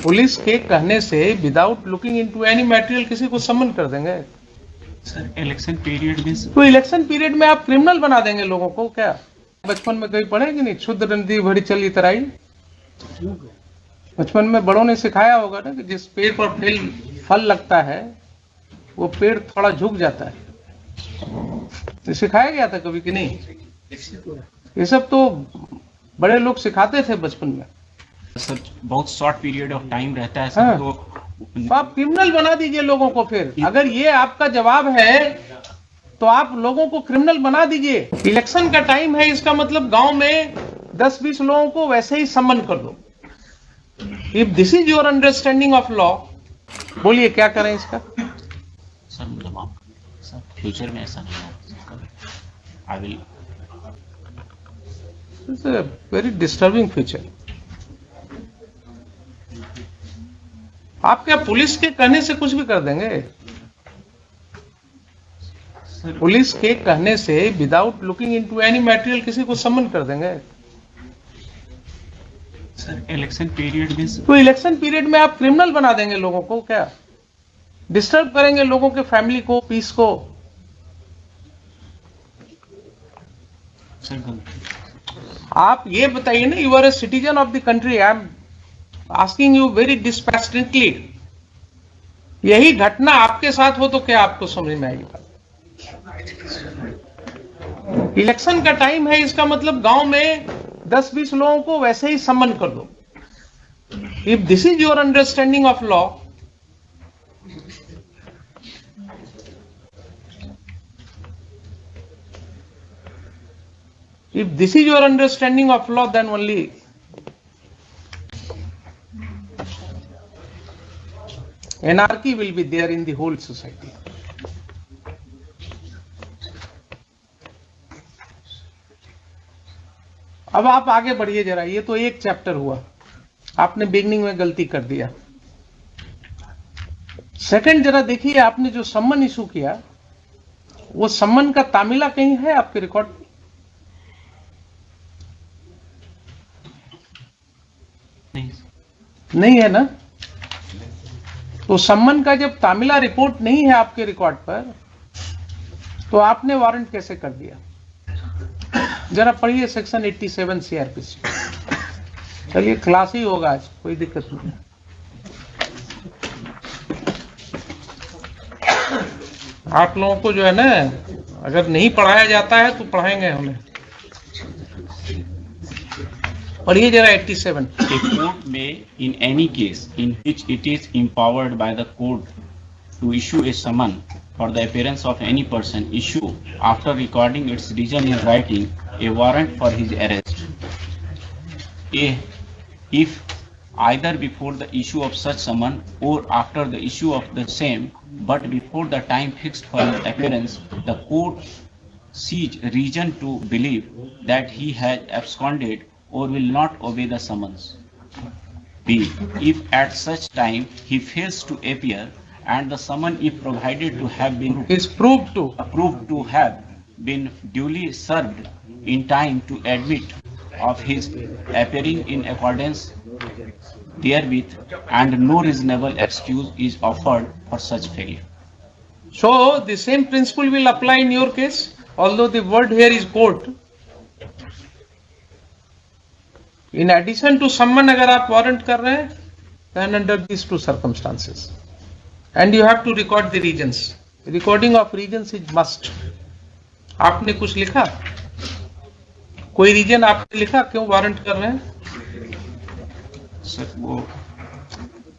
Police के कहने से without looking into any material किसी को समन कर देंगे? सर इलेक्शन पीरियड में तो इलेक्शन पीरियड में आप क्रिमिनल बना देंगे लोगों को क्या? बचपन में कहीं पढ़े कि नहीं, क्षुद्र नदी भरी चली तराई? बचपन में बड़ों ने सिखाया होगा ना कि जिस पेड़ पर फल लगता है वो पेड़ थोड़ा झुक जाता है, तो सिखाया गया था कभी कि नहीं? ये सब तो बड़े लोग सिखाते थे बचपन में। सर बहुत शॉर्ट पीरियड ऑफ टाइम रहता है सर। हाँ। तो आप क्रिमिनल बना दीजिए लोगों को। फिर अगर ये आपका जवाब है तो आप लोगों को क्रिमिनल बना दीजिए। इलेक्शन का टाइम है, इसका मतलब गांव में 10-20 लोगों को वैसे ही सम्मन कर दो। If this is your understanding of law, बोलिए क्या करें इसका? सर मतलब आप सर फ्यूचर में ऐसा नहीं होगा। I will it's a very disturbing future. आप क्या पुलिस के कहने से कुछ भी कर देंगे? पुलिस के कहने से without looking into any material किसी को समन कर देंगे? सर इलेक्शन पीरियड में तो इलेक्शन पीरियड में आप क्रिमिनल बना देंगे लोगों को क्या? डिस्टर्ब करेंगे लोगों के फैमिली को, पीस को। सर आप ये बताइए ना, you are a citizen of the country. I am asking you very dispassionately. यही घटना आपके साथ हो तो क्या आपको समझ में आएगी बात? इलेक्शन का टाइम है, इसका मतलब गांव में 10-20 लोगों को वैसे ही सम्मन कर दो। If this is your understanding of law, if this is your understanding of law, then only anarchy will be there in the whole society. अब आप आगे बढ़िए जरा। ये तो एक चैप्टर हुआ, आपने बिगनिंग में गलती कर दिया। सेकंड जरा देखिए, आपने जो सम्मन इशू किया, वो सम्मन का तामिला कहीं है आपके रिकॉर्ड? नहीं है ना? तो सम्मन का जब तामिला रिपोर्ट नहीं है आपके रिकॉर्ड पर, तो आपने वारंट कैसे कर दिया? जरा पढ़िए सेक्शन 87 सीआरपीसी। चलिए क्लास ही होगा आज, कोई दिक्कत नहीं। आप लोगों को जो है ना, अगर नहीं पढ़ाया जाता है तो पढ़ाएंगे हमें। पढ़िए जरा 87। A court may, in any case in which it is empowered by the court to issue a summon for the appearance of any person, issue, after recording its reason in writing, a warrant for his arrest. If either before the issue of such summon or after the issue of the same, but before the time fixed for his appearance, the court sees reason to believe that he has absconded or will not obey the summons. B. If at such time he fails to appear and the summon is provided to have been is proved to have been duly served in time to admit of his appearing in accordance therewith, and no reasonable excuse is offered for such failure. So the same principle will apply in your case, although the word here is court. In addition to summon, अगर आप warrant कर रहे हैं, then under these two circumstances, and you have to record the reasons. Recording of reasons is must. आपने कुछ लिखा? कोई reason आपने लिखा क्यों वारंट कर रहे हैं? सर वो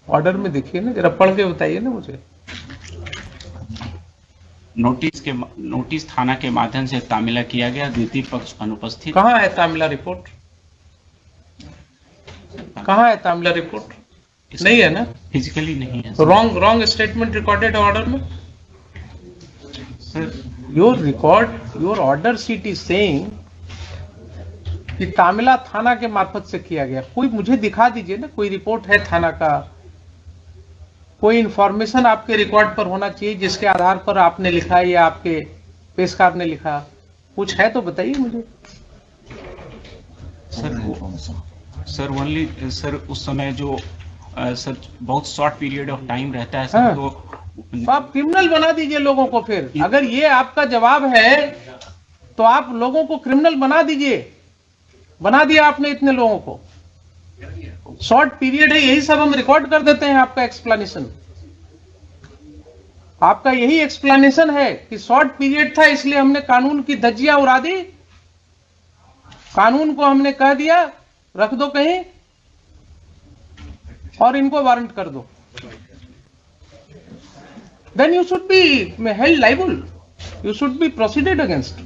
ऑर्डर में देखिए ना, जरा पढ़ के बताइए ना मुझे। नोटिस थाना के माध्यम से तामिला किया गया, द्वितीय पक्ष अनुपस्थित। कहाँ है तामिला रिपोर्ट? कहाँ है तामिला रिपोर्ट? नहीं है ना? फिजिकली नहीं है। रॉन्ग स्टेटमेंट रिकॉर्डेड ऑर्डर में। Sir your order sheet is saying कि तामिला थाना के मार्फत से किया गया। कोई मुझे दिखा दीजिए ना, कोई रिपोर्ट है थाना का, कोई इंफॉर्मेशन आपके रिकॉर्ड पर होना चाहिए जिसके आधार पर आपने लिखा या आपके पेशकार ने लिखा। कुछ है तो बताइए मुझे। सर ओनली सर उस समय जो सर बहुत शॉर्ट पीरियड ऑफ टाइम रहता है हाँ। सर, तो आप क्रिमिनल बना दीजिए लोगों को। फिर अगर ये आपका जवाब है तो आप लोगों को क्रिमिनल बना दीजिए। बना दिया आपने इतने लोगों को। शॉर्ट पीरियड है, यही सब हम रिकॉर्ड कर देते हैं। आपका एक्सप्लेनेशन, आपका यही एक्सप्लेनेशन है कि शॉर्ट पीरियड था इसलिए हमने कानून की धज्जियां उड़ा दी। कानून को हमने कह दिया रख दो कहीं और इनको वारंट कर दो। Then you should be held liable. You should be proceeded against.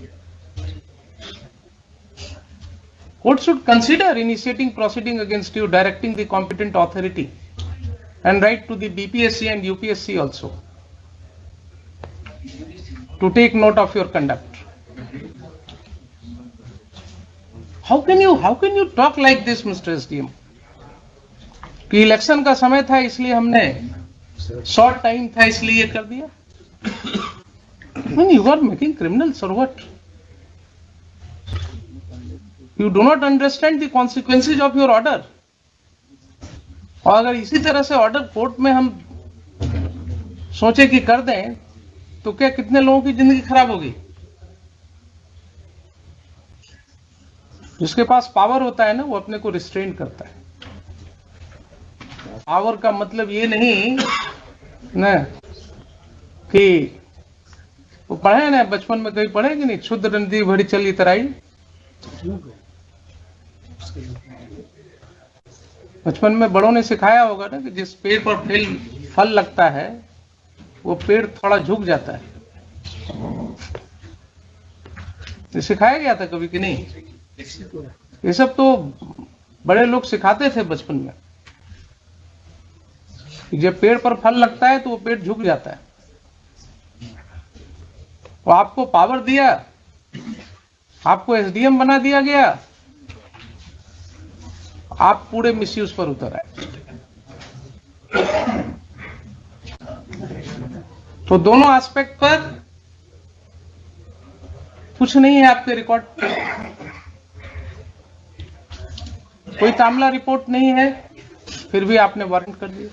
Court should consider initiating proceeding against you, directing the competent authority, and write to the BPSC and UPSC also to take note of your conduct. How can you talk like this, Mr. SDM? कि election का समय था इसलिए हमने short time था इसलिए ये कर दिया। When you are making criminals or what? You do not understand the consequences of your order. और अगर इसी तरह से ऑर्डर कोर्ट में हम सोचे कि कर दें तो क्या कितने लोगों की जिंदगी खराब होगी। जिसके पास पावर होता है ना वो अपने को रिस्ट्रेन करता है। पावर का मतलब ये नहीं ना कि वो पढ़े ना, बचपन में कहीं पढ़े कि नहीं, क्षुद्र नदी भरी चली तराई। बचपन में बड़ों ने सिखाया होगा ना कि जिस पेड़ पर फल लगता है वो पेड़ थोड़ा झुक जाता है। ये सिखाया गया था कभी कि नहीं? ये सब तो बड़े लोग सिखाते थे बचपन में। जब पेड़ पर फल लगता है तो वो पेड़ झुक जाता है। वो आपको पावर दिया, आपको एसडीएम बना दिया गया, आप पूरे मिसयूज पर उतर आए। तो दोनों एस्पेक्ट पर कुछ नहीं है आपके रिकॉर्ड। कोई तामला रिपोर्ट नहीं है, फिर भी आपने वारंट कर दिया।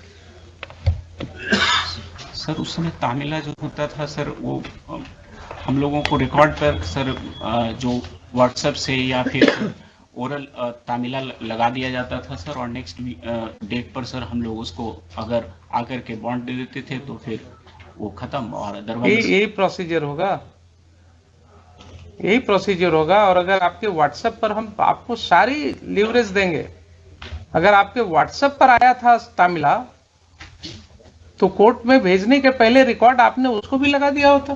सर उस समय तामिला जो होता था सर, वो हम लोगों को रिकॉर्ड पर सर जो व्हाट्सएप से या फिर ओरल तामिला लगा दिया जाता था सर, और नेक्स्ट डेट पर सर हम लोग उसको अगर आकर के बॉन्ड दे देते थे तो फिर वो खत्म। और अदरवाइज यही प्रोसीजर होगा, यही प्रोसीजर होगा। और अगर आपके व्हाट्सएप पर हम आपको सारी लीवरेज देंगे, अगर आपके व्हाट्सएप पर आया था तामिला तो कोर्ट में भेजने के पहले रिकॉर्ड आपने उसको भी लगा दिया होता,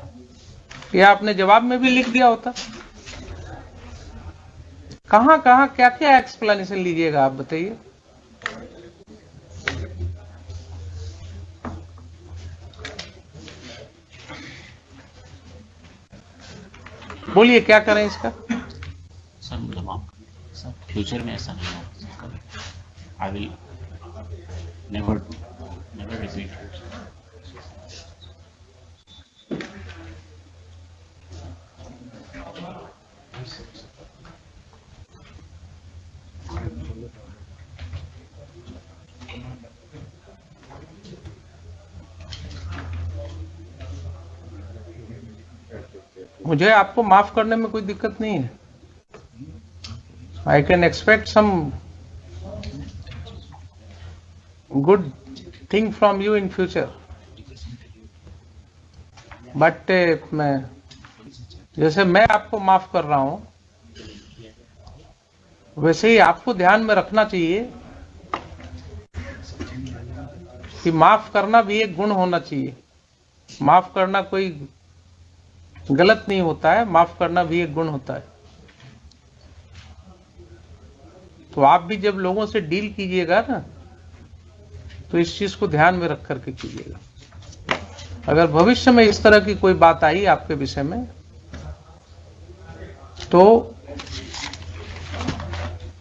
या आपने जवाब में भी लिख दिया होता। कहां कहां क्या क्या एक्सप्लेनेशन लीजिएगा आप बताइए। बोलिए क्या करें इसका। सर मतलब आप सर फ्यूचर में ऐसा नहीं होगा। I will never repeat. मुझे आपको माफ करने में कोई दिक्कत नहीं है। I can expect some good thing from you in future, but मैं जैसे मैं आपको माफ कर रहा हूं वैसे ही आपको ध्यान में रखना चाहिए कि माफ करना भी एक गुण होना चाहिए। माफ करना कोई गलत नहीं होता है, माफ करना भी एक गुण होता है। तो आप भी जब लोगों से डील कीजिएगा ना तो इस चीज को ध्यान में रख करके कीजिएगा। अगर भविष्य में इस तरह की कोई बात आई आपके विषय में तो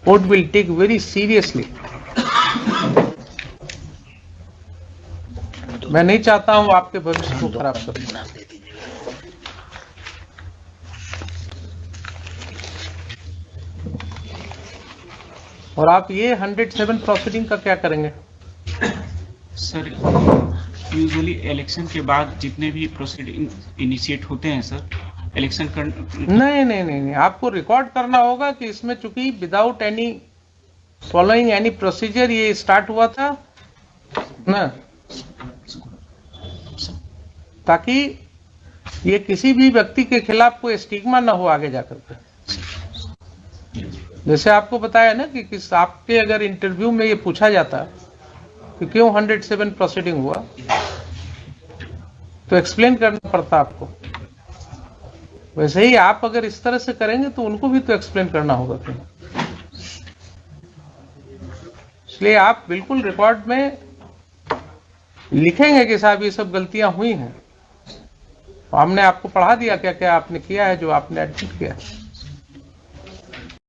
court will take very seriously. मैं नहीं चाहता हूं आपके भविष्य को खराब करना। और आप ये 107 प्रोसीडिंग का क्या करेंगे? सर यूजुअली इलेक्शन के बाद जितने भी प्रोसीडिंग इनिशिएट होते हैं सर, इलेक्शन कर नहीं, आपको रिकॉर्ड करना होगा कि इसमें चूंकि without any following any procedure ये स्टार्ट हुआ था ना, ताकि ये किसी भी व्यक्ति के खिलाफ कोई स्टिग्मा ना हो आगे जाकर के। जैसे आपको बताया ना कि किस आपके अगर इंटरव्यू में ये पूछा जाता कि क्यों 107 प्रोसीडिंग हुआ, तो एक्सप्लेन करना पड़ता आपको। वैसे ही आप अगर इस तरह से करेंगे तो उनको भी तो एक्सप्लेन करना होगा फिर। इसलिए आप बिल्कुल रिकॉर्ड में लिखेंगे कि साहब ये सब गलतियां हुई हैं, तो हमने आपको पढ़ा दिया क्या क्या आपने किया है जो आपने एडमिट किया है।